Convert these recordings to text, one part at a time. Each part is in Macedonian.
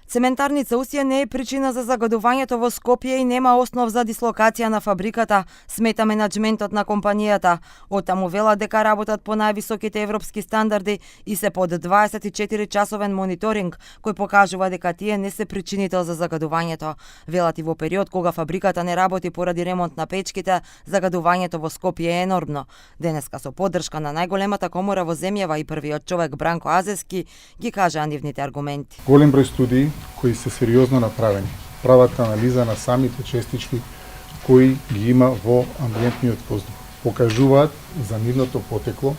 Цементарница Усие не е причина за загадувањето во Скопје и нема основ за дислокација на фабриката, смета менаџментот на компанијата. Оттаму велат дека работат по највисоките европски стандарди и се под 24-часовен мониторинг, кој покажува дека тие не се причинител за загадувањето. Велат и во период кога фабриката не работи поради ремонт на печките, загадувањето во Скопје е енормно. Денеска со поддршка на најголемата комора во земјава и првиот човек Бранко Азески ги кажа нивните аргументи. Голем број студии кои се сериозно направени, прават анализа на самите честички кои ги има во амбиентниот воздух, покажуваат за нивното потекло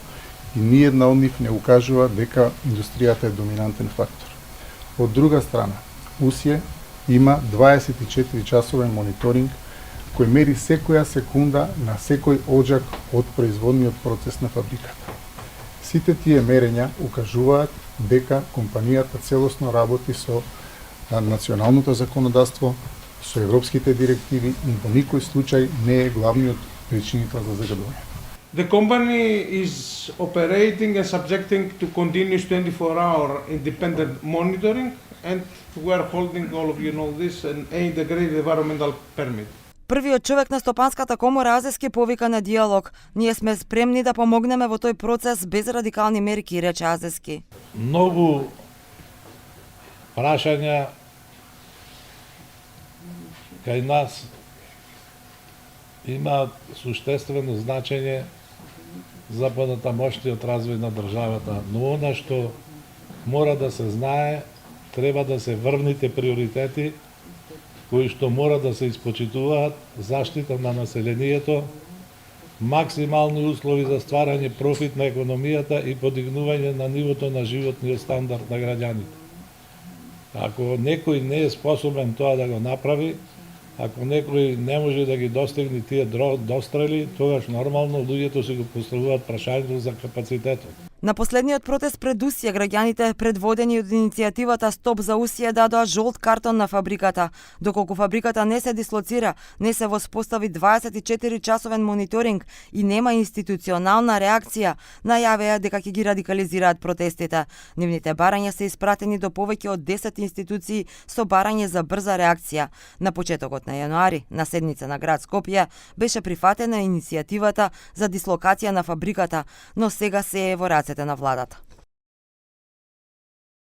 и ниедна од нив не укажува дека индустријата е доминантен фактор. Од друга страна, Усие има 24-часовен мониторинг кој мери секоја секунда на секој оџак од производниот процес на фабриката. Сите тие мерења укажуваат дека компанијата целосно работи со националното законодавство, со европските директиви и во никој случај не е главниот причинител за загадување. The company is operating and subjecting to continuous 24-hour independent monitoring, and we are holding, all of you know this, an integrated environmental permit. Првиот човек на Стопанската комора Азески повика на диалог. Ние сме спремни да помогнеме во тој процес без радикални мерки, рече Азески. Многу прашања кај нас имаат суштествено значење за понатамошниот развој на државата, но она што мора да се знае, треба да се врвните приоритети кои што мора да се испочитуваат: заштита на населението, максимални услови за стварање профит на економијата и подигнување на нивото на животниот стандард на граѓаните. Ако некој не е способен тоа да го направи, ако некој не може да ги достигне тие дострели, тогаш нормално луѓето си го поставуваат прашањето за капацитетот. На последниот протест пред Усие, граѓаните предводени од иницијативата Стоп за Усие дадоа жолт картон на фабриката. Доколку фабриката не се дислоцира, не се воспостави 24-часовен мониторинг и нема институционална реакција, најавеа дека ќе ги радикализираат протестите. Нивните барања се испратени до повеќе од 10 институции со барање за брза реакција. На почетокот на јануари, на седница на град Скопје, беше прифатена иницијативата за дислокација на фабриката, но сега се е во рацете на владата.